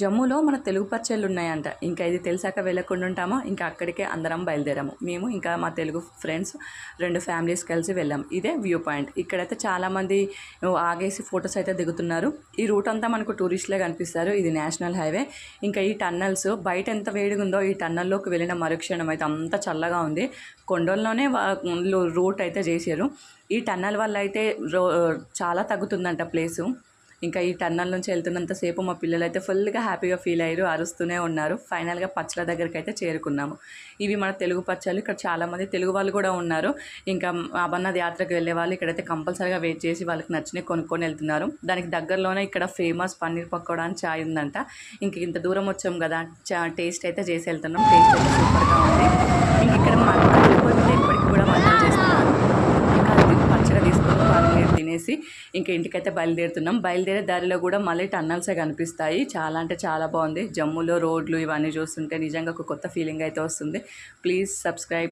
జమ్మూలో మన తెలుగు పచ్చళ్ళు ఉన్నాయంట. ఇంకా ఇది తెలిసాక వెళ్ళకుండా ఉంటామా? ఇంకా అక్కడికే అందరం బయలుదేరాము. మేము ఇంకా మా తెలుగు ఫ్రెండ్స్ 2 ఫ్యామిలీస్ కలిసి వెళ్ళాం. ఇదే వ్యూ పాయింట్. ఇక్కడైతే చాలామంది ఆగేసి ఫొటోస్ అయితే దిగుతున్నారు. ఈ రూట్ అంతా మనకు టూరిస్టులే కనిపిస్తారు. ఇది నేషనల్ హైవే. ఇంకా ఈ టన్నల్స్ బయట ఎంత వేడిగా ఉందో ఈ టన్నల్లోకి వెళ్ళిన మరుక్షణం అయితే అంత చల్లగా ఉంది. కొండల్లోనే రూట్ అయితే చేశారు. ఈ టన్నల్ వల్ల అయితే చాలా తగ్గుతుందంట ప్లేసు. ఇంకా ఈ టన్నల్ నుంచి వెళ్తున్నంతసేపు మా పిల్లలు అయితే ఫుల్గా హ్యాపీగా ఫీల్ అయ్యారు, అరుస్తూనే ఉన్నారు. ఫైనల్గా పచ్చల దగ్గరికి అయితే చేరుకున్నాము. ఇవి మన తెలుగు పచ్చళ్ళు. ఇక్కడ చాలామంది తెలుగు వాళ్ళు కూడా ఉన్నారు. ఇంకా అమర్నాథ్ యాత్రకు వెళ్ళే వాళ్ళు ఇక్కడైతే కంపల్సరీగా వెయిట్ చేసి వాళ్ళకి నచ్చినవి కొనుక్కొని వెళ్తున్నారు. దానికి దగ్గరలోనే ఇక్కడ ఫేమస్ పన్నీర్ పకోడా అని చాయ్ ఉందంట. ఇంక ఇంత దూరం వచ్చాం కదా, టేస్ట్ అయితే చేసి వెళ్తున్నాం. టేస్ట్ అయితే సూపర్గా ఉంది. ఇంక ఇక్కడ కట్టెల ఇప్పటికి కూడా వంటలు చేస్తున్నారు. పచ్చగా తీసుకొని పన్నీర్ తినేసి ఇంకా ఇంటికైతే బయలుదేరే దారిలో కూడా మళ్ళీ టన్నల్సే కనిపిస్తాయి. చాలా అంటే చాలా బాగుంది. జమ్మూలో రోడ్లు ఇవన్నీ చూస్తుంటే నిజంగా ఒక కొత్త ఫీలింగ్ అయితే వస్తుంది. Please subscribe.